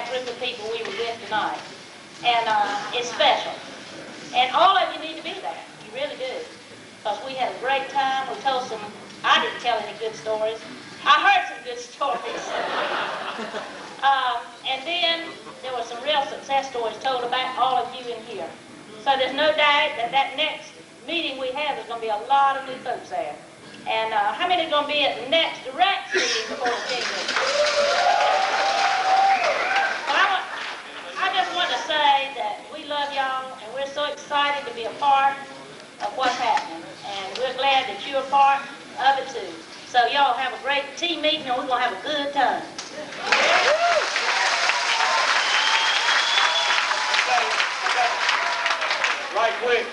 that group of people we were with tonight. And it's special. And all of you need to be there. You really do. Because we had a great time. We told some, I didn't tell any good stories. I heard some good stories. And then there were some real success stories told about all of you in here. So there's no doubt that that next meeting we have, there's going to be a lot of new folks there. And how many are going to be at the next direct meeting before the kingdom? Well, I just want to say that we love y'all, and we're so excited to be a part of what's happening. And we're glad that you're a part of it too. So y'all have a great team meeting, and we're going to have a good time. Right quick,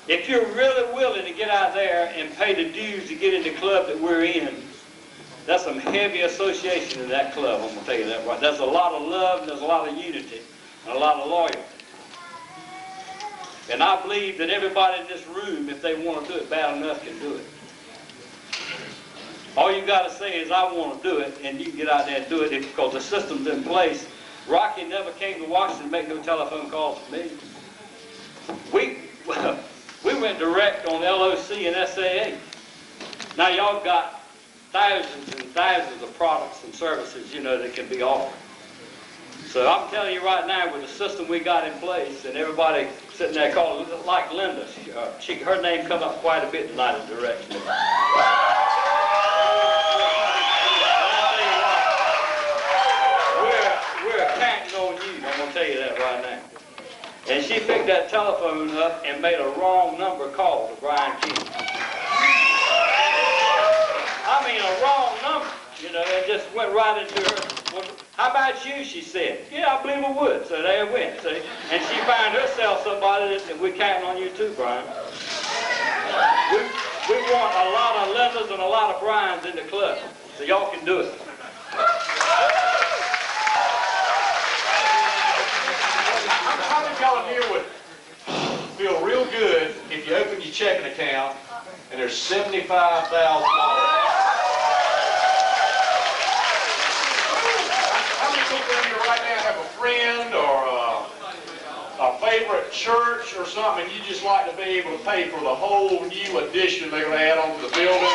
if you're really willing to get out there and pay the dues to get in the club that we're in, that's some heavy association in that club, I'm going to tell you that right. There's a lot of love, and there's a lot of unity, and a lot of loyalty. And I believe that everybody in this room, if they want to do it bad enough, can do it. All you got to say is, I want to do it, and you can get out there and do it because the system's in place. Rocky never came to Washington to make no telephone calls to me. We went direct on LOC and SAA. Now y'all got thousands and thousands of products and services, you know, that can be offered. So I'm telling you right now, with the system we got in place, and everybody sitting there calling, like Linda, her name come up quite a bit tonight in direction. We're counting on you, I'm going to tell you that right now. And she picked that telephone up and made a wrong number call to Brian King. I mean, a wrong number, you know, and just went right into her. Well, how about you, she said. Yeah, I believe I would. So there it went, see. And she found herself somebody that we're counting on you too, Brian. We want a lot of Lindas and a lot of Brians in the club, so y'all can do it. How many y'all in here would feel real good if you open your checking account and there's $75,000? How many people in here right now have a friend or a favorite church or something, and you just like to be able to pay for the whole new addition they're going to add onto the building?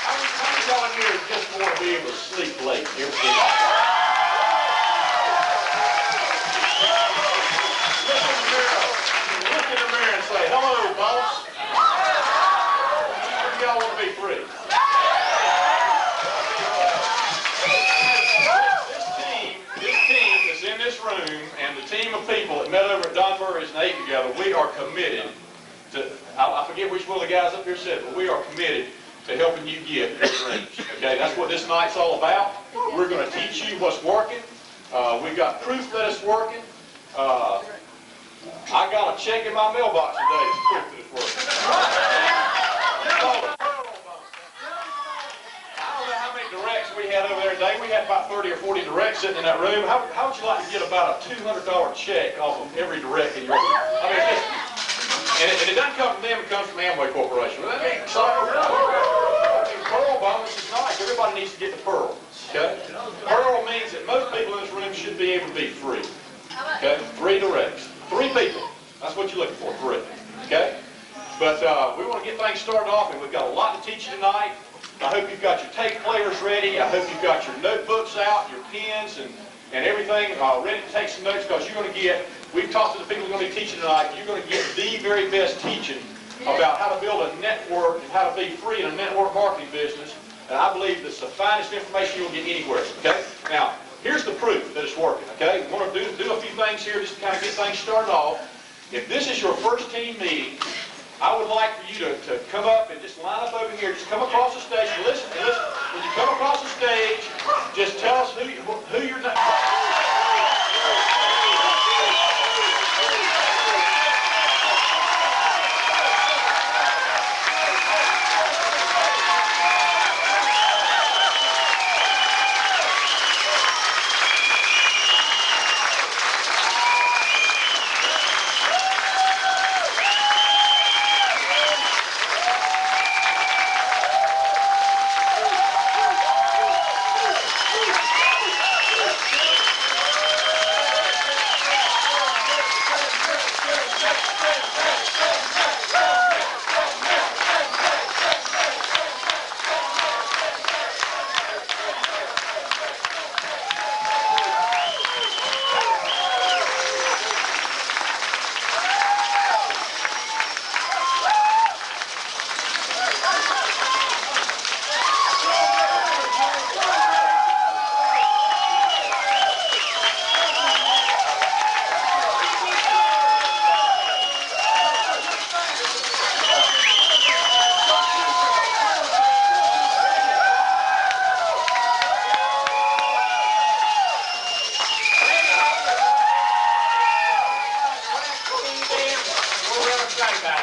How many of y'all in here just want to be able to sleep late every day? Look in the mirror and say, hello, boss. Y'all want to be free. This team is in this room, and the team of people that met over at Don Murray's and ate together, we are committed to, I forget which one of the guys up here said, but we are committed to helping you get your dreams. Okay, that's what this night's all about. We're going to teach you what's working. We've got proof that it's working. I got a check in my mailbox today that's proof that it's working. It's called a Pearl bonus. I don't know how many directs we had over there today. We had about 30 or 40 directs sitting in that room. How would you like to get about a $200 check off of every direct in your room? I mean, and it doesn't come from them, it comes from Amway Corporation. Well, that ain't exciting. I mean, Pearl bonus is nice. Everybody needs to get the Pearl. Okay? Pearl means that most people in this room should be able to be free. Okay? 3 directs. 3 people. That's what you're looking for, 3. Okay? But we want to get things started off, and we've got a lot to teach you tonight. I hope you've got your tape players ready. I hope you've got your notebooks out, your pens, and everything ready to take some notes, because you're going to get, we've talked to the people who are going to be teaching tonight, you're going to get the very best teaching about how to build a network and how to be free in a network marketing business. And I believe that's the finest information you'll get anywhere. Okay? Now, here's the proof that it's working. Okay? We want to do a few things here just to kind of get things started off. If this is your first team meeting, I would like for you to come up and just line up over here. Just come across the stage. Listen. When you come across the stage, just tell us who you're not.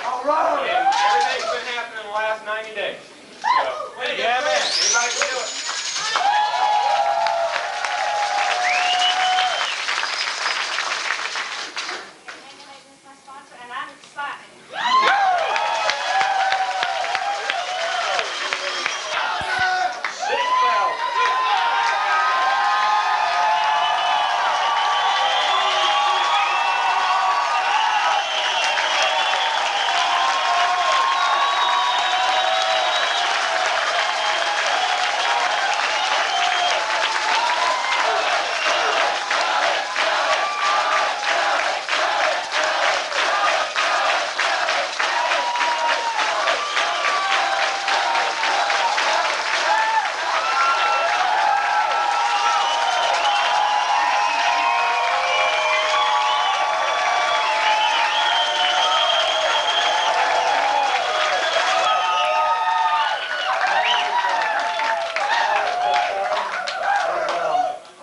All right. And everything's been happening in the last 90 days. So, yeah, man. Anybody can do it. My sponsor, and I'm excited. 6,000.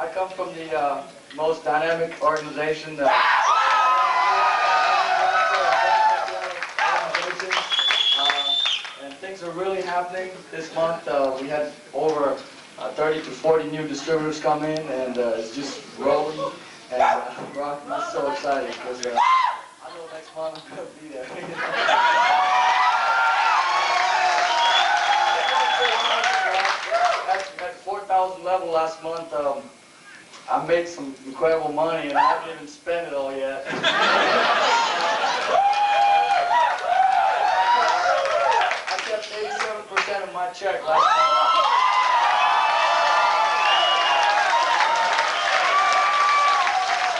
I come from the most dynamic organization and things are really happening this month. We had over 30 to 40 new distributors come in, and it's just rolling. And Brock, I'm so excited because I know next month I'm going to be there. At 4,000 level last month, I made some incredible money, and I haven't even spent it all yet. I kept 87% of my check last month.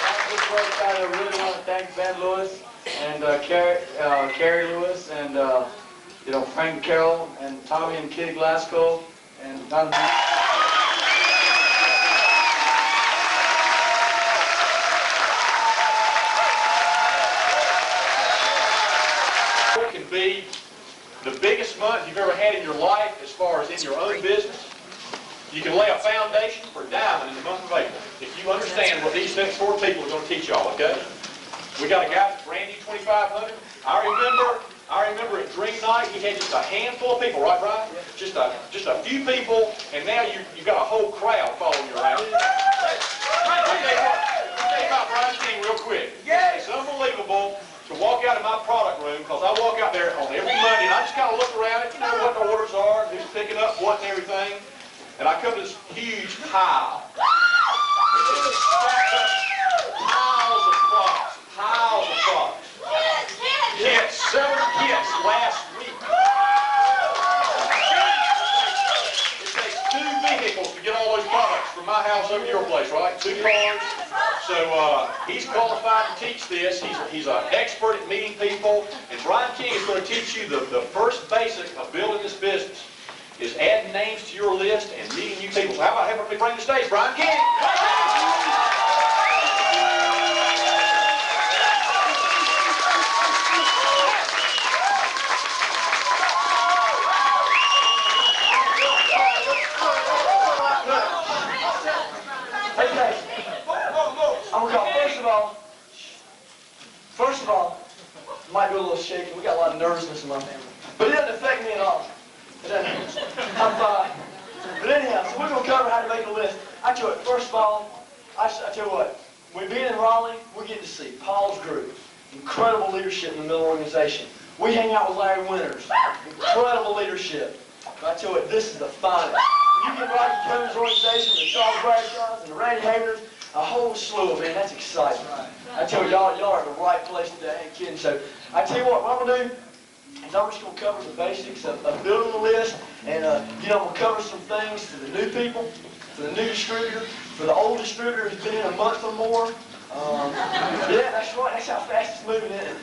I'm just really excited. I really want to thank Ben Lewis and Carrie Lewis and Frank Carroll and Tommy and Kitty Glasgow and Don. Can be the biggest month you've ever had in your life as far as in your own business. You can lay a foundation for diamond in the month of April if you understand what these next 4 people are going to teach y'all, okay? We got a guy that's brand new 2,500. I remember at Dream Night he had just a handful of people, right, Brian? Just a few people, and now you've got a whole crowd following you around. I'll tell you about Brian King real quick. It's unbelievable to walk out of my product room, because I walk out there on every Monday, and I just kind of look around at, what the orders are, who's picking up what and everything, and I come to this huge pile. It's just stacked up piles of products. Kits, 7 kits last week. It takes 2 vehicles to get all those products from my house over to your place, right? 2 cars. So he's qualified to teach this. He's an expert at meeting people. And Brian King is going to teach you the first basic of building this business is adding names to your list and meeting new people. So how about having me bring the stage, Brian King? First of all, might be a little shaky. We got a lot of nervousness in my family, but it doesn't affect me at all. It doesn't. I'm fine. But anyhow, so we're going to cover how to make a list. I tell you what, first of all, I tell you what, when being in Raleigh, we get to see Paul's group. Incredible leadership in the mill organization. We hang out with Larry Winters. Incredible leadership. But I tell you what, this is the finest. When you get Rocky Cummings' organization, the Charles Bradshaws, and the Randy Havers, a whole slew of, man, that's exciting. I tell you, y'all are at the right place today, I ain't kidding. So I tell you what I'm going to do is I'm just going to cover the basics of building the list, and you know, I'm going to cover some things for the new people, for the new distributor, for the old distributor who's been in a month or more. Yeah, that's right, that's how fast it's moving in.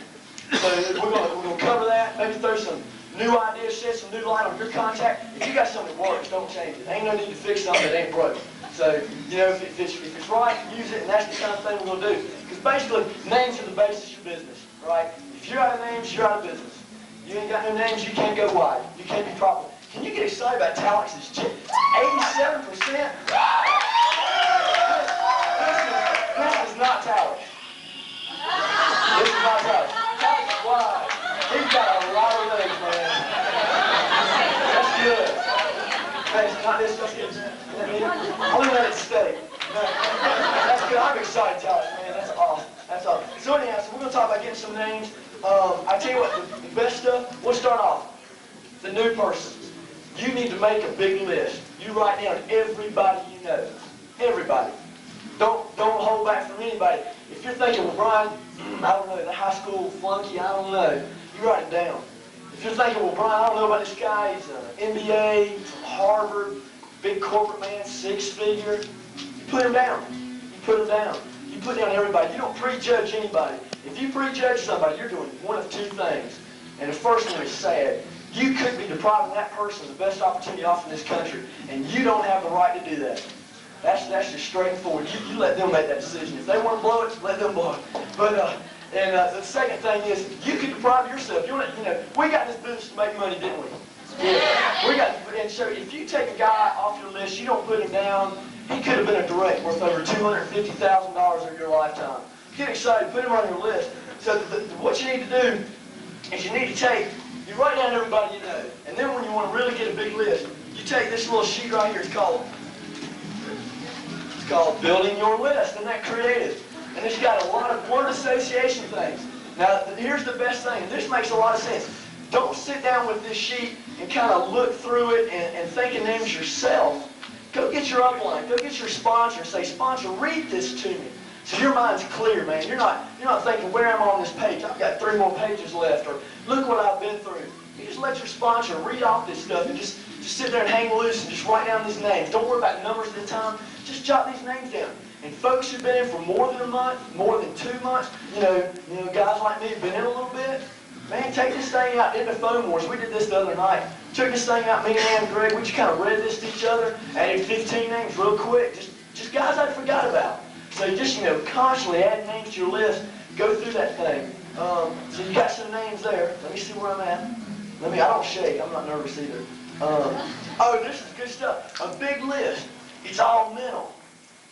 So we're going to cover that, maybe throw some new ideas, shed some new light on your contact. If you got something that works, don't change it. Ain't no need to fix something that ain't broke. So, you know, if it's right, use it, and that's the kind of thing we're going to do. Because basically, names are the basis of your business, right? If you're out of names, you're out of business. You ain't got no names, you can't go wide. You can't be profitable. Can you get excited about Talix's 87%? This is not Talix. This is not Talix. Talix is wide. He's got a lot of legs, man. That's good. That's not this. That's good. I'm gonna let it stay. That's good. I'm excited, Talix, man. That's awesome. That's awesome. So anyhow, so we're gonna talk about getting some names. I tell you what, the best stuff. We'll start off. The new person. You need to make a big list. You write down everybody you know. Everybody. Don't hold back from anybody. If you're thinking, well, Brian, I don't know, the high school flunky, I don't know. You write it down. If you're thinking, well, Brian, I don't know about this guy. He's an MBA from Harvard, big corporate man, six-figure. You put him down. You put him down. You put down everybody. You don't prejudge anybody. If you prejudge somebody, you're doing one of two things. And the first one is sad. You could be depriving that person of the best opportunity offered in this country, and you don't have the right to do that. That's just straightforward. You let them make that decision. If they want to blow it, let them blow it. But the second thing is, you could deprive yourself. You know, we got this business to make money, didn't we? Yeah. We got, and so if you take a guy off your list, you don't put him down. He could have been a direct worth over $250,000 over your lifetime. Get excited, put him on your list. So what you need to do is you need to you write down everybody you know, and then when you want to really get a big list, you take this little sheet right here. It's called Building Your List. Isn't that creative? And it's got a lot of word association things. Now, here's the best thing, and this makes a lot of sense. Don't sit down with this sheet and kind of look through it and think of names yourself. Go get your upline. Go get your sponsor and say, sponsor, read this to me. So your mind's clear, man. You're not thinking, where am I on this page? I've got 3 more pages left, or look what I've been through. You just let your sponsor read off this stuff and just sit there and hang loose and just write down these names. Don't worry about numbers at the time. Just jot these names down. And folks who've been in for more than a month, more than 2 months, you know, guys like me have been in a little bit. Man, take this thing out. In the phone wars, we did this the other night. Took this thing out, me and Ann and Greg, we just kind of read this to each other, added 15 names real quick. Just guys I forgot about. So you just, constantly add names to your list. Go through that thing. So you got some names there. Let me see where I'm at. I don't shake. I'm not nervous either. Oh, this is good stuff. A big list. It's all mental.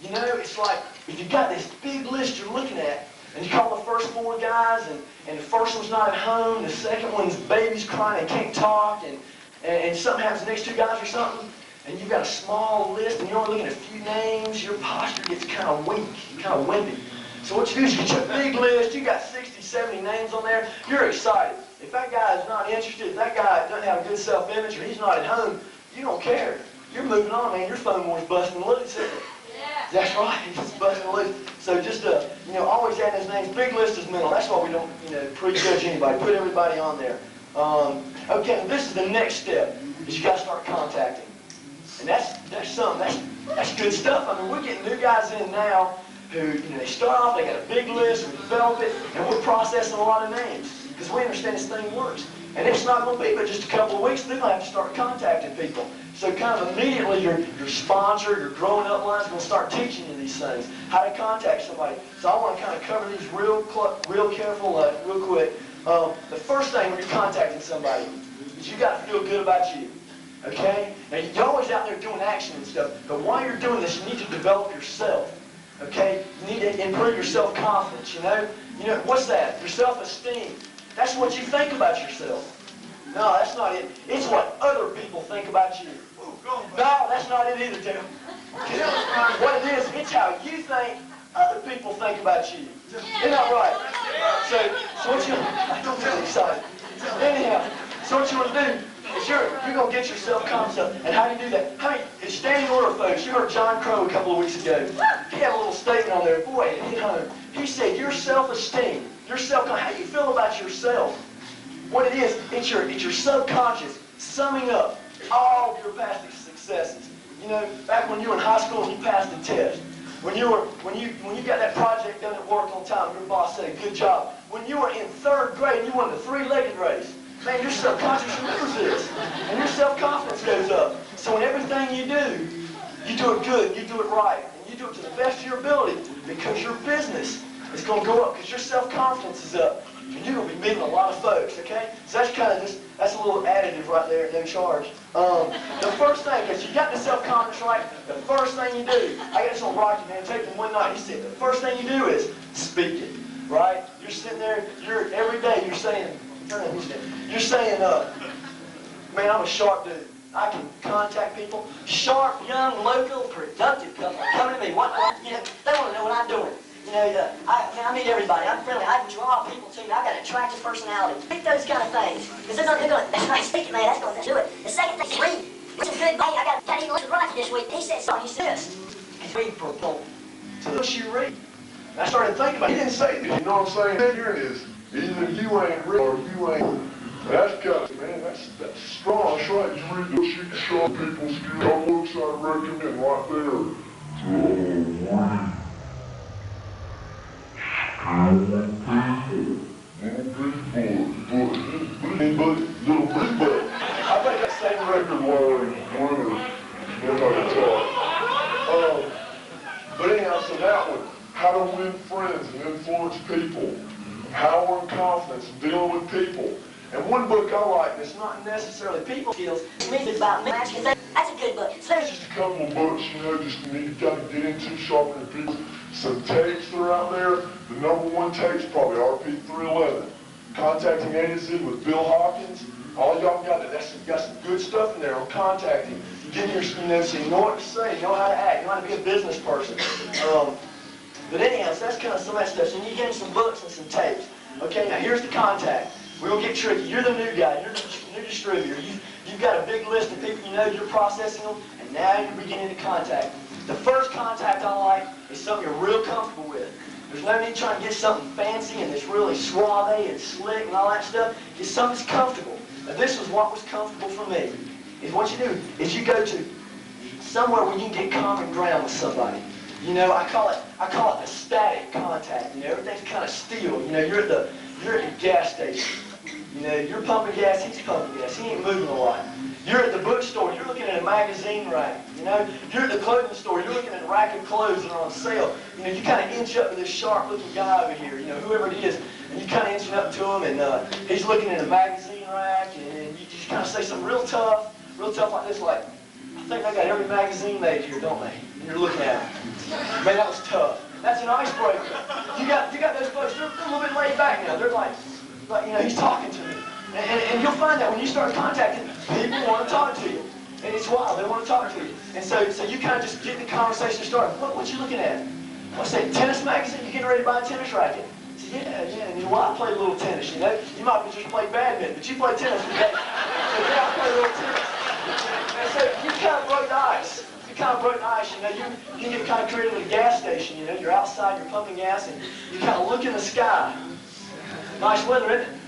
You know, it's like if you've got this big list you're looking at, and you call the first 4 guys, and the first one's not at home, the second one's baby's crying and can't talk, and something happens to the next 2 guys or something, and you've got a small list, and you're only looking at a few names, your posture gets kind of weak, kind of wimpy. So what you do is you get your big list, you got 60, 70 names on there, you're excited. If that guy is not interested, if that guy doesn't have a good self-image, or he's not at home, you don't care. You're moving on, man. Your phone war's busting loose, isn't it? Yeah. That's right, it's busting loose. So just, always add those names. Big list is mental. That's why we don't, prejudge anybody. Put everybody on there. Okay, this is the next step, is you got to start contacting. And that's something, that's good stuff. I mean, we're getting new guys in now who, they start off, they got a big list, we develop it, and we're processing a lot of names because we understand this thing works. And it's not going to be but just a couple of weeks, they're going to have to start contacting people. So kind of immediately your sponsor, your growing up line is going to start teaching you these things, how to contact somebody. So I want to kind of cover these real careful, real quick. The first thing when you're contacting somebody is you got to feel good about you. Okay? Now you're always out there doing action and stuff, but while you're doing this, you need to develop yourself. Okay? You need to improve your self-confidence, what's that? Your self-esteem. That's what you think about yourself. No, that's not it. It's what other people think about you. No, that's not it either, Tim. What it is, it's how you think other people think about you. Isn't that right? So what you don't get excited. Anyhow, so what you want to do is Because you're going to get your self-confidence up. And how do you do that? How many, in standing order, folks, you heard John Crow a couple of weeks ago. He had a little statement on there. Boy, it hit home. He said, your self-esteem, your self-confidence, how do you feel about yourself? What it is, it's your subconscious summing up all of your past successes. You know, back when you were in high school and you passed the test. When you got that project done at work on time, your boss said, good job. When you were in 3rd grade and you won the 3-legged race, man, your subconscious remembers this. And your self-confidence goes up. So in everything you do it good, you do it right. And you do it to the best of your ability because your business is going to go up because your self-confidence is up. And you're going to be meeting a lot of folks, okay? So that's kind of just, that's a little additive right there, no charge. The first thing, because you got the self-confidence right, the first thing you do, I got this on Rocky, man, take him one night, he said, the first thing you do is speak it, right? You're sitting there, every day you're saying, man, I'm a sharp dude. I can contact people, sharp, young, local, productive couple coming to me. You know, they want to know what I'm doing. You know, I meet everybody. I'm friendly. I draw people to me. I've got an attractive personality. Pick those kind of things. Because they're going to, that's right, speaking, man, that's going to do it. The second thing is read. It's a good, hey, I got even listen to Rocky this week. He said so. He said this. Read for a pull. To push you read. And I started thinking about it. He didn't say this. You know what I'm saying? Here it is. Either you ain't read or you ain't. That's got it, man. That's strong. That's right. You read those shit, strong people's skills. All books I recommend right there. Little big book. I think that same record winner. But anyhow, so that one, how to win friends and influence people, power and confidence, dealing with people. And one book I like, it's not necessarily people skills, it's about that's a good book. So there's just a couple of books, you know, just you need to kind of get into sharpening people. Some tapes that are out there. The #1 tape's probably RP 311. Contacting A to Z with Bill Hawkins. All y'all got some good stuff in there on contacting. You get your, you know, so you know what to say, you know how to act, you know how to be a business person. But anyhow, so that's kind of some of that stuff. So you get some books and some tapes. Okay, now here's the contact. We'll get tricky. You're the new guy. You're the new distributor. You've got a big list of people you know, you're processing them, and now you're beginning to contact. The first contact I like is something you're real comfortable with. There's no need trying to get something fancy and that's really suave and slick and all that stuff. Get something that's comfortable. Now this is what was comfortable for me. Is what you do is you go to somewhere where you can get common ground with somebody. You know, I call it the static contact. You know, everything's kind of still. You know, you're at the gas station. You know, you're pumping gas, he's pumping gas. He ain't moving a lot. You're at the bookstore, you're looking at a magazine rack. You know, you're at the clothing store, you're looking at a rack of clothes that are on sale. You know, you kind of inch up to this sharp-looking guy over here, you know, whoever it is, and you kind of inch up to him, and he's looking at a magazine rack, and you just kind of say something real tough like this, like, I think they got every magazine made here, don't they? And you're looking at him. Man, that was tough. That's an icebreaker. You got those folks, they're a little bit laid back now. They're like, you know, he's talking to me. And you'll find that when you start contacting, people want to talk to you. And it's wild, they want to talk to you. And so you kind of just get the conversation started. What you looking at? What's that, tennis magazine? You getting ready to buy a tennis racket? I said, yeah. And you know, well, I play a little tennis, you know. You might just play badminton, but you play tennis today. So yeah, I play a little tennis. And so you kind of broke the ice. You kind of broke the ice, you know. You get kind of creative at a gas station, you know. You're outside, you're pumping gas, and you kind of look in the sky. Nice weather, isn't it?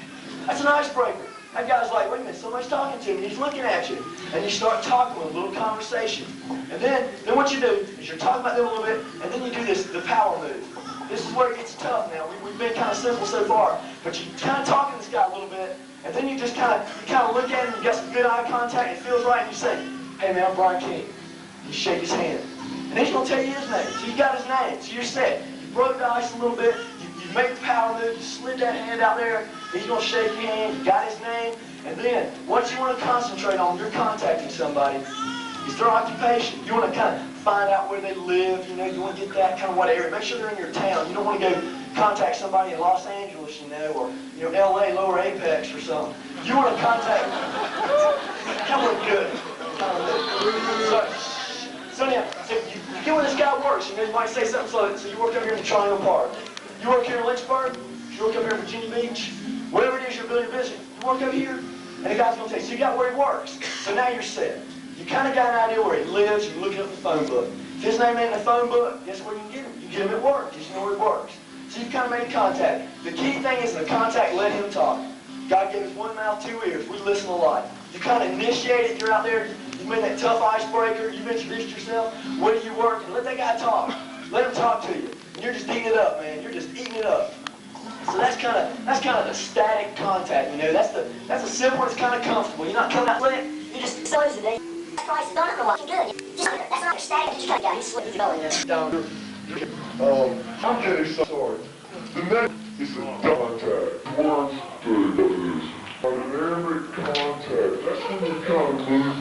That's an icebreaker. That guy's like, wait a minute, somebody's talking to him, and he's looking at you. And you start talking with a little conversation. And then what you do is you're talking about them a little bit, and then you do the power move. This is where it gets tough now. We've been kind of simple so far. But you kind of talk to this guy a little bit, and then you just kind of look at him, you got some good eye contact, it feels right, and you say, hey man, I'm Brian King. You shake his hand. And he's going to tell you his name. So you got his name. So you're set. You broke the ice a little bit, you make the power move, you slid that hand out there, he's going to shake your hand, you got his name, and then what you want to concentrate on when you're contacting somebody is their occupation. You want to kind of find out where they live, you know, you want to get that kind of what area. Make sure they're in your town. You don't want to go contact somebody in Los Angeles, you know, or, you know, LA, Lower Apex or something. You want to contact, that would good. So now, you get where this guy works. You know, you might say something so you work up here in the Triangle Park. You work here in Lynchburg, you work up here in Virginia Beach, whatever it is you're building your business, you work up here, And the guy's going to tell you, so you got where he works. So now you're set. You kind of got an idea where he lives. You're looking up the phone book. If his name ain't in the phone book, guess where you can get him? You get him at work. You know where he works. So you've kind of made contact. The key thing is in the contact, let him talk. God gave us one mouth, two ears. We listen a lot. You kind of initiate it. You're out there. You made that tough icebreaker. You've introduced yourself. Where do you work? And let that guy talk. Let him talk to you. And you're just eating it up, man. You're just eating it up. So that's kind of the static contact. You know, that's a simple one. It's kind of comfortable. You're not coming out late. You just so is the day. Price is not watching good. Just that's not your static. You just cut down. You slip your belly down. I'm getting sorry. The next is a contact. One thing that is dynamic contact. That's when you kind of lose.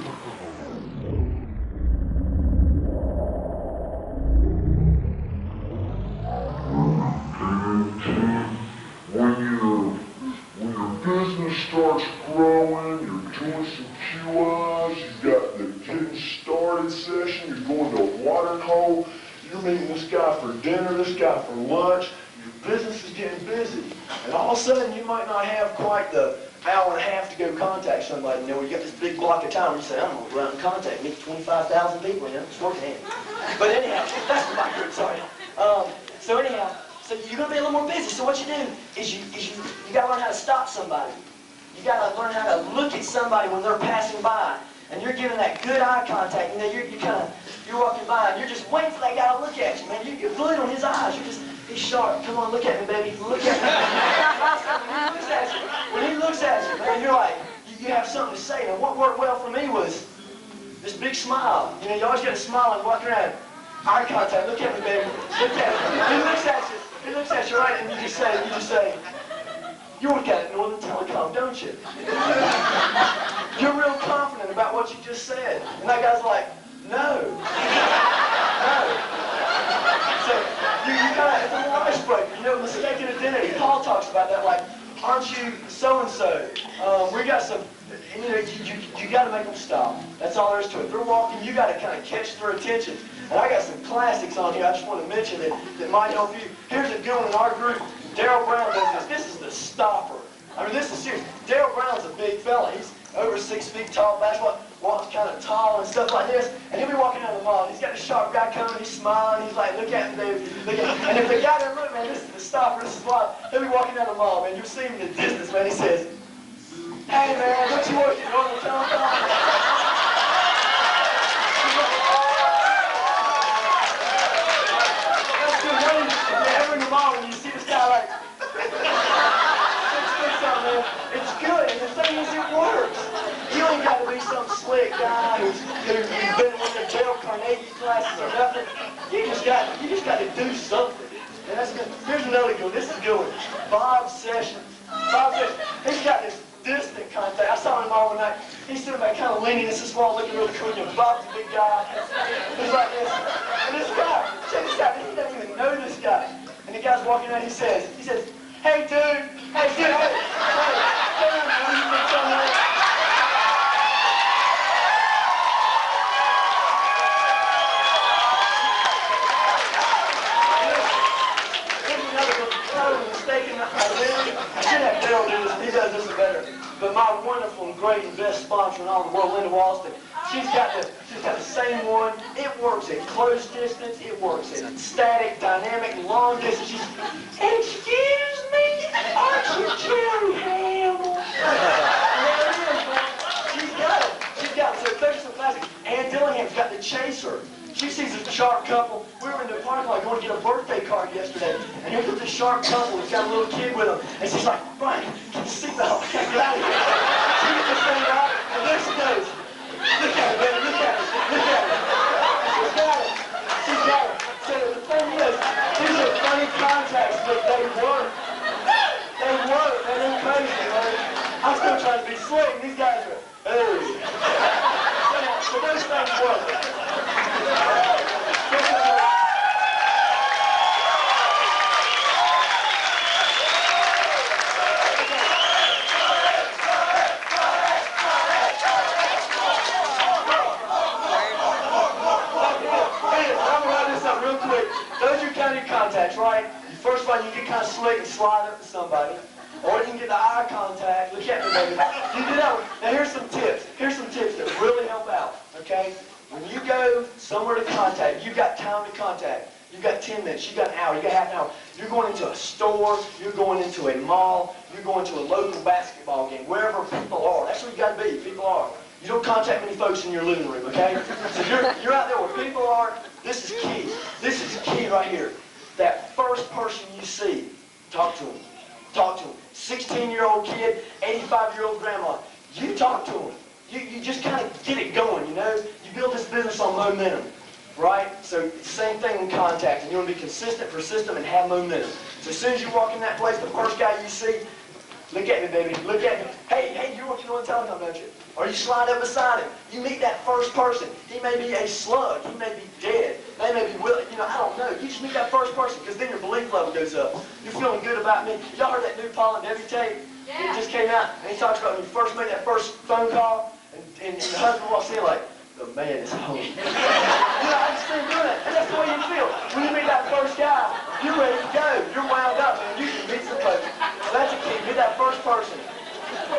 When your business starts growing, you're doing some QIs, you've got the getting started session, you're going to a water hole, you're meeting this guy for dinner, this guy for lunch, your business is getting busy. And all of a sudden, you might not have quite the hour and a half to go contact somebody. You know, you got this big block of time where you say, I'm going to go out and contact, meet 25,000 people, you know, it's working in. But anyhow, that's my group, sorry. So anyhow, so you're going to be a little more busy. So what you do is you got to learn how to stop somebody. You got to learn how to look at somebody when they're passing by. And you're giving that good eye contact. You know, you're walking by and you're just waiting for that guy to look at you, man. You're glued on his eyes. You're just, he's sharp. Come on, look at me, baby. Look at me. When he looks at you, man, you're like, you have something to say. And what worked well for me was this big smile. You know, you always got a smile and walk around. Eye contact. Look at me, baby. Look at me. He looks at you. He looks at you, right, and you just say, you work at Northern Telecom, don't you? You're real confident about what you just said. And that guy's like, no. No. So you kind of, it's a little icebreaker. You know, mistaken identity. Paul talks about that, like, aren't you so-and-so? We got some, you know, you got to make them stop. That's all there is to it. They're walking, you got to kind of catch their attention. And I got some classics on here I just want to mention that might help you. Here's a good one in our group. Darryl Brown does this. This is the stopper. I mean, this is serious. Darryl Brown's a big fella. He's over 6 feet tall, basketball, walks kind of tall and stuff like this. And he'll be walking down the mall. He's got a sharp guy coming. He's smiling. He's like, look at me, baby. Look at me. And if the guy doesn't look, man, this is the stopper. This is why. He'll be walking down the mall, man. You'll see him in the distance, man. He says, hey, man, don't you work at Northern Telecom? When you see this guy like, it's good, and the thing is it works. You ain't got to be some slick guy who's been in one of the Dale Carnegie classes or nothing. You just got to do something. And that's good. Here's another good one. This is good one. Bob Sessions. Bob Sessions. He's got this distant contact. I saw him all night. He's sitting back kind of leaning in this wall looking really cool. You know, Bob's a big guy. He's like this. And this guy, check this out. He doesn't even know this guy. And the guy's walking around, he says, hey dude, hey, you think something? Here's another one, totally mistaken identity. I should have Darryl do this, he does this better. But my wonderful and great and best sponsor in all the world, Linda Walston, she's got the same one. It works at close distance. It works at static, dynamic, long distance. She's, excuse me, aren't you Jerry Hamill? There it is, man. She's got it. She's got it. So there's some classics. Ann Dillingham's got the chaser. She sees a sharp couple. We were in the parking lot going to get a birthday card yesterday. And here's this sharp couple who's got a little kid with them. And she's like, Brian, get the seatbelt. I can't get out of here. She gets this thing out, and there she goes. Look at it, baby. Look at it. Look at it. She's got it. She's got it. So the thing is, these are funny contacts, but they work. They work. They ain't crazy, man. I'm still trying to be slick. These guys are, hey. So those things work. Contacts, right? First one, you get kind of slick and slide up to somebody. Or you can get the eye contact. Look at me, baby. You do that one. Now here's some tips. Here's some tips that really help out, okay? When you go somewhere to contact, you've got time to contact. You've got 10 minutes, you've got an hour, you've got half an hour. You're going into a store, you're going into a mall, you're going to a local basketball game, wherever people are. That's where you got to be, people are. You don't contact many folks in your living room, okay? So you're out there where people are. This is key. This is key right here. That first person you see, talk to them. Talk to them. 16-year-old kid, 85-year-old grandma. You talk to them. You just kind of get it going, you know? You build this business on momentum, right? So same thing in contacting. You want to be consistent, persistent, and have momentum. So as soon as you walk in that place, the first guy you see, look at me, baby. Look at me. Hey, you're working on telecom, don't you? Or you slide up beside him. You meet that first person. He may be a slug. He may be dead. They may be willing. You know, I don't know. You just meet that first person because then your belief level goes up. You're feeling good about me. Y'all heard that new Paul and Debbie tape? Yeah. It just came out. And he talks about when you first made that first phone call and the husband walks in like, the man is home. You know, I just been doing it. And that's the way you feel. When you meet that first guy, you're ready to go. You're wound up, man. You can meet some folks. So that's a key. Meet that first person.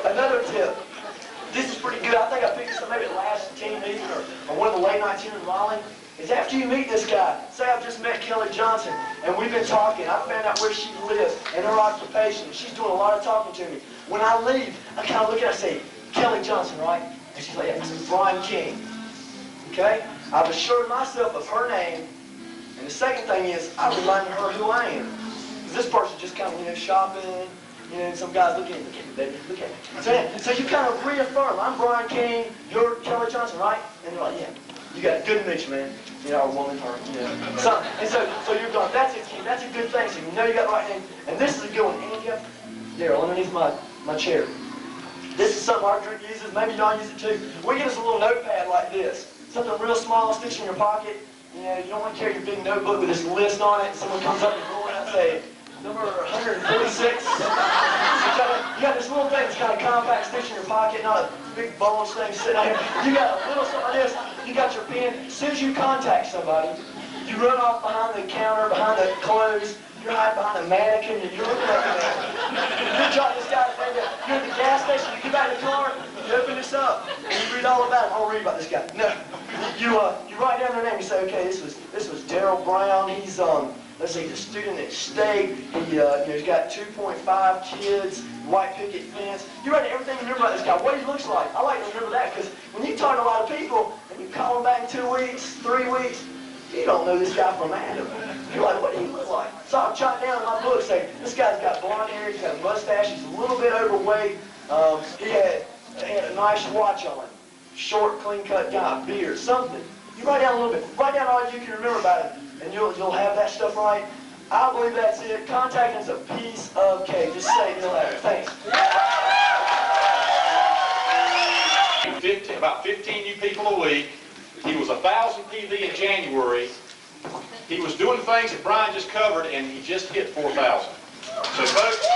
Another tip. This is pretty good. I think I picked this up maybe at last team meeting or one of the late nights here in Raleigh. Is after you meet this guy, say I've just met Kelly Johnson, and we've been talking. I found out where she lives and her occupation. She's doing a lot of talking to me. When I leave, I kind of look at her and say, Kelly Johnson, right? And she's like, yeah, this is Brian King. Okay? I've assured myself of her name. And the second thing is, I remind her who I am. Because this person's just kind of, you know, shopping. You know, some guys, look at me, baby, look at me. So you kind of reaffirm, I'm Brian King, you're Kelly Johnson, right? And they're like, yeah, you got it. Good to meet you, man. You know, or woman, or, you know. So you're going, that's a key, that's a good thing. So you know you got the right name. And this is a good one, Angie, there, underneath my chair. This is something our group uses, maybe y'all use it too. We get us a little notepad like this. Something real small, sticks in your pocket. You know, you don't want to carry your big notebook with this list on it. Someone comes up and roll and say, number 146. You got this little thing that's kind of compact, sticks in your pocket, not a big bulge thing sitting out here. You got a little something like this. You got your pen. As soon as you contact somebody, you run off behind the counter, behind the clothes. You're hiding behind a mannequin. You're looking at the man. You're trying this guy. You're at the gas station. You get back in the car. You open this up. And you read all about it. I don't read about this guy. No. You write down their name. You say, okay, this was Daryl Brown. He's let's see, the student at State. He's got 2.5 kids, white picket fence. You write everything you remember about this guy, what he looks like. I like to remember that because when you talk to a lot of people and you call them back in 2 weeks, 3 weeks, you don't know this guy from Adam. You're like, what do he look like? So I'll jot down in my book, say, this guy's got blonde hair, he's got a mustache, he's a little bit overweight, he had a nice watch on, short, clean-cut guy, beard, something. You write down a little bit. Write down all you can remember about him. And you'll have that stuff right. I believe that's it. Contacting is a piece of cake. Just say it, you'll have it. Thanks. About 15 new people a week. He was 1,000 PV in January. He was doing things that Brian just covered, and he just hit 4,000. So folks,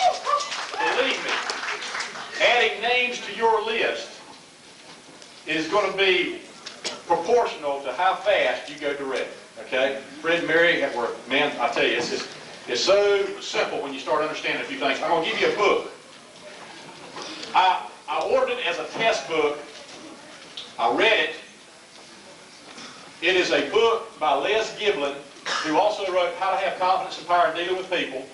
believe me, adding names to your list is going to be proportional to how fast you go direct. Okay? Fred and Mary were, man, I tell you, it's so simple when you start understanding a few things. I'm going to give you a book. I ordered it as a test book. I read it. It is a book by Les Giblin, who also wrote How to Have Confidence and Power in Dealing with People.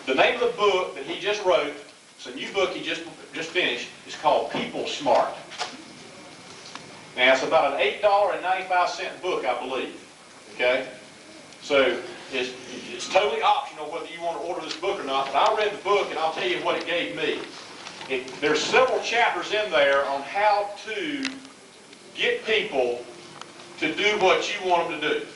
The name of the book that he just wrote, it's a new book he just finished, is called People Smart. Now, it's about an $8.95 book, I believe. Okay? So, it's totally optional whether you want to order this book or not, but I read the book and I'll tell you what it gave me. There's several chapters in there on how to get people to do what you want them to do.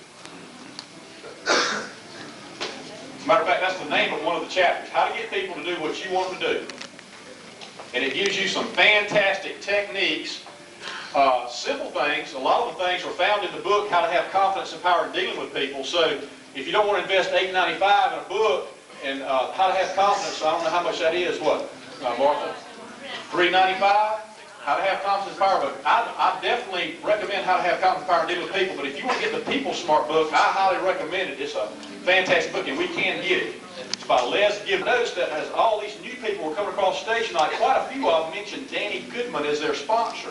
As a matter of fact, that's the name of one of the chapters, How to Get People to Do What You Want Them to Do. And it gives you some fantastic techniques. Simple things. A lot of the things are found in the book, How to Have Confidence and Power in Dealing with People. So if you don't want to invest $8.95 in a book and How to Have Confidence, I don't know how much that is. What, Martha? $3.95? How to Have Confidence and Power book. I definitely recommend How to Have Confidence and Power in Dealing with People. But if you want to get the People Smart book, I highly recommend it. It's a fantastic book, and we can get it. It's by Les Gibb. Notice that as all these new people were coming across the station, like quite a few of them mentioned Danny Goodman as their sponsor.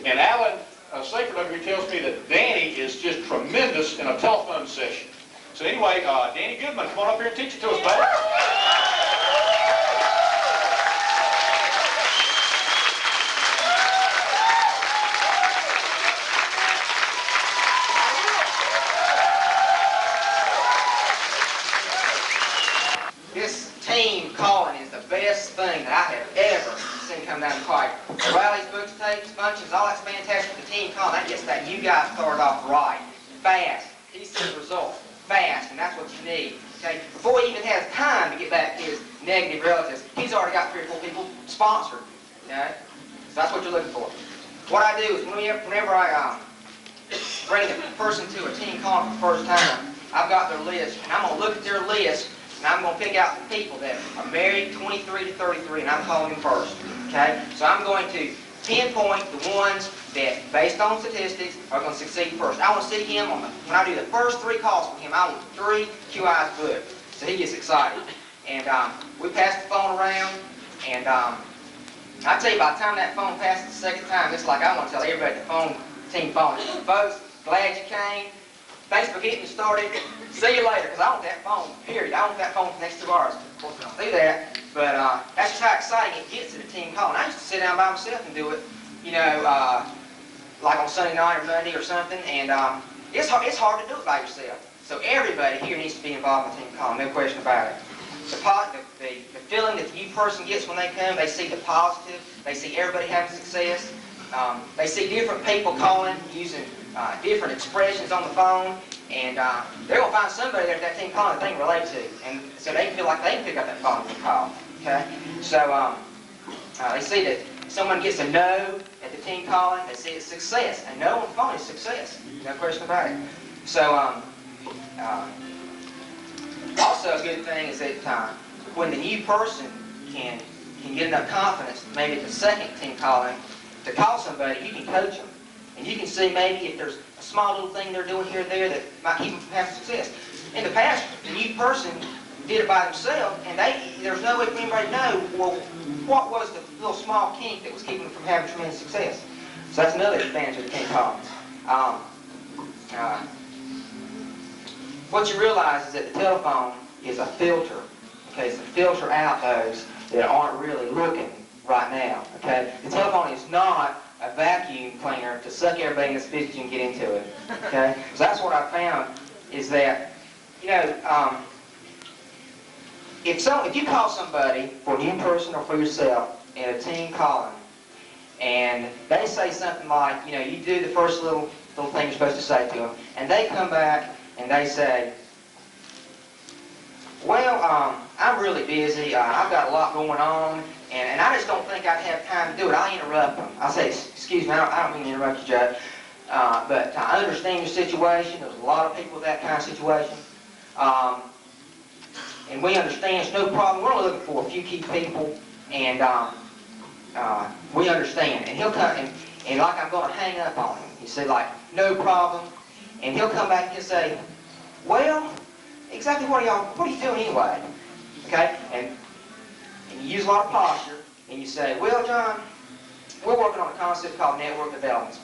And Alan Seyfried over here tells me that Danny is just tremendous in a telephone session. So anyway, Danny Goodman, come on up here and teach it to us, baby. This team calling is the best thing that I have ever seen come down the pipe. The rallies, books, tapes, functions, all that's fantastic. The team calling, that gets that you guys started off right, fast. He sees results fast, and that's what you need. Okay? Before he even has time to get back to his negative relatives, he's already got 3 or 4 people sponsored. Okay? So that's what you're looking for. What I do is whenever I bring a person to a team call for the first time, I've got their list, and I'm going to look at their list, and I'm going to pick out the people that are married 23 to 33, and I'm calling them first. Okay? So I'm going to pinpoint the ones that, based on statistics, are going to succeed first. I want to see him when I do the first 3 calls for him, I want 3 QIs booked. So he gets excited. And we pass the phone around, and I tell you, by the time that phone passes the second time, it's like I want to tell everybody the team phone. Folks, glad you came. Thanks for getting started. See you later, because I want that phone, period. I want that phone for the next 2 hours. Of course, I don't do that, but that's just how exciting it gets at a team call. And I used to sit down by myself and do it, you know, like on Sunday night or Monday or something, and it's hard to do it by yourself. So everybody here needs to be involved in team call, no question about it. The feeling that the new person gets when they come, they see the positive, they see everybody having success, they see different people calling, using different expressions on the phone, and they're going to find somebody that team calling that they can relate to, and so they feel like they can pick up that phone and call. Okay? So they see that someone gets a no at the team calling, they see it's success. A no on the phone is success, no question about it. So also a good thing is that when the new person can get enough confidence, maybe at the second team calling, to call somebody, you can coach them. And you can see maybe if there's a small little thing they're doing here or there that might keep them from having success. In the past, the new person did it by themselves, and there's no way for anybody to know, well, what was the little small kink that was keeping them from having tremendous success. So that's another advantage of the team call. What you realize is that the telephone is a filter. Okay, it's a filter out those that aren't really looking right now. Okay, the telephone is not a vacuum cleaner to suck everybody in this business you can get into it. Okay, so that's what I found is that, you know, if you call somebody for a new person or for yourself in a team calling, and they say something like, you know, you do the first little thing you're supposed to say to them, and they come back and they say, well, I'm really busy, I've got a lot going on, and I just don't think I'd have time to do it. I'll interrupt them. I'll say, excuse me, I don't mean to interrupt you, Judge, but I understand your situation. There's a lot of people with that kind of situation. And we understand it's no problem. We're only looking for a few key people, and we understand. And he'll come, and like I'm going to hang up on him. You say, like, no problem. And he'll come back and he'll say, well, exactly what are you doing anyway? Okay? And you use a lot of posture, and you say, well, John, we're working on a concept called network development.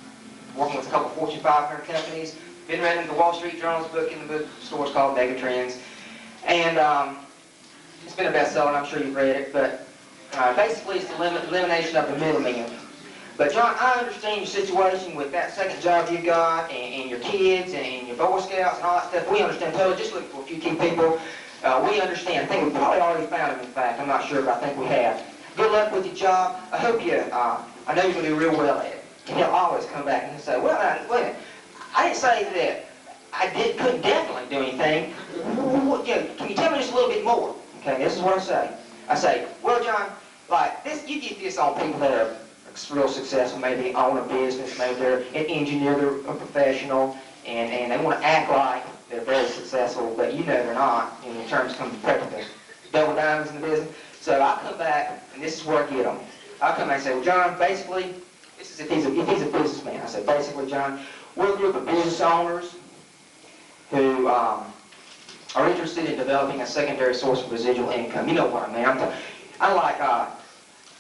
Working with a couple of Fortune 500 companies. Been reading the Wall Street Journal's book in the bookstores called Megatrends. And it's been a bestseller, and I'm sure you've read it, but basically it's the elimination of the middleman. But John, I understand your situation with that second job you got, and your kids, and your Boy Scouts, and all that stuff. We understand totally. Just looking for a few key people. We understand. I think we've probably already found them, in fact. I'm not sure, but I think we have. Good luck with your job. I hope you, I know you're going to do real well at it. And he'll always come back and he'll say, well, now, wait a minute. I didn't say that I couldn't definitely do anything. Can you tell me just a little bit more? Okay, this is what I say. I say, well, John, like this, you get this on people that are real successful, maybe own a business, maybe they're an engineer, they're a professional, and they want to act like they're very successful, but you know they're not in terms of coming to the double diamonds in the business. So I come back, and this is where I get them. I come back and say, well, John, basically, this is if he's a businessman. I say, basically, John, we're a group of business owners who are interested in developing a secondary source of residual income. You know what I mean. I like,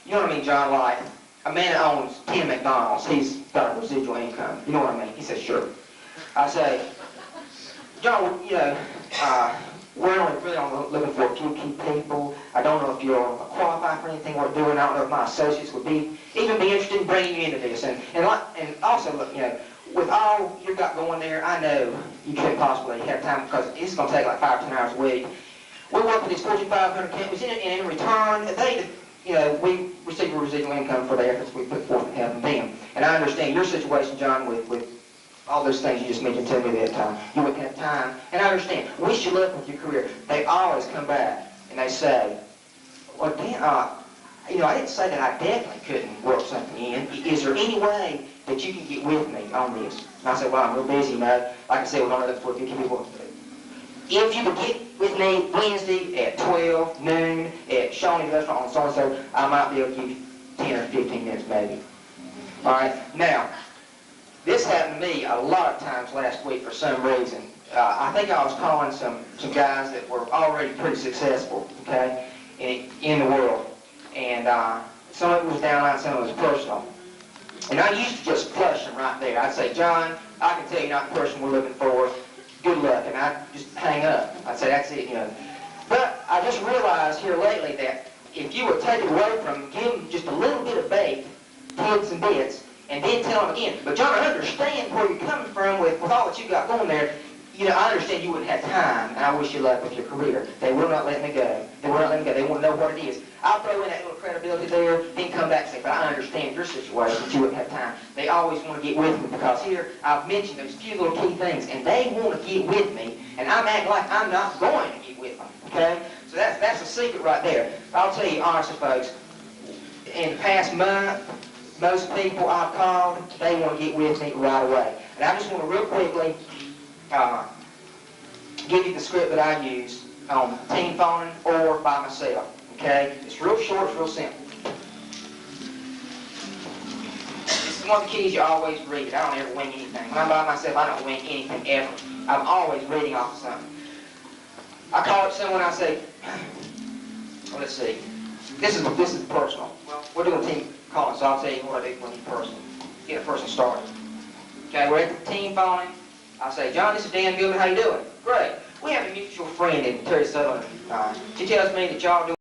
you know what I mean, John, like a man that owns 10 McDonald's, he's got a residual income. You know what I mean? He says, sure. I say, John, you know, we're only really looking for a few key people. I don't know if you're qualified for anything we're doing. I don't know if my associates would even be interested in bringing you into this. And also, look, you know, with all you've got going there, I know you can't possibly have time because it's going to take like 5 or 10 hours a week. We work with these Fortune 500 companies, and in return, we receive a residual income for the efforts we put forth in helping them. And I understand your situation, John, with all those things you just mentioned to me that you wouldn't have time. And I understand. Wish you luck with your career. They always come back and they say, well, Dan, you know, I didn't say that I definitely couldn't work something in. Is there any way that you can get with me on this? And I said, well, I'm real busy, you know. Like I said, we're only looking for 50 people. If you could get with me Wednesday at 12 noon at Shawnee's restaurant on so-and-so, I might be able to give you 10 or 15 minutes maybe. All right? Now, this happened to me a lot of times last week for some reason. I think I was calling some guys that were already pretty successful, okay, in the world. And some of it was downline, some of it was personal. And I used to just flush them right there. I'd say, John, I can tell you're not the person we're looking for. Good luck. And I'd just hang up. I'd say, that's it, you know. But I just realized here lately that if you would take it away from them, give them just a little bit of bait, tidbits and bits, and then tell them again. But John, I understand where you're coming from with all that you got going there. You know, I understand you wouldn't have time, and I wish you luck with your career. They will not let me go. They will not let me go. They want to know what it is. I'll throw in that little credibility there, then come back and say, but I understand your situation, that you wouldn't have time. They always want to get with me because here I've mentioned those few little key things, and they want to get with me, and I'm acting like I'm not going to get with them, okay? So that's a secret right there. I'll tell you honestly, folks, in the past month, most people I've called, they want to get with me right away. And I just want to real quickly give you the script that I use on team phoning or by myself. Okay? It's real short, it's real simple. This is one of the keys you always read. I don't ever wing anything. When I'm by myself, I don't wing anything ever. I'm always reading off of something. I call up someone, I say, well, let's see. This is personal. Well, we're doing team calling, so I'll tell you what I do for you personally. Get a person started. Okay, we're at the team phoning. I say, John, this is Dan Gilman. How you doing? Great. We have a mutual friend in Terry Sutherland. She tells me that y'all do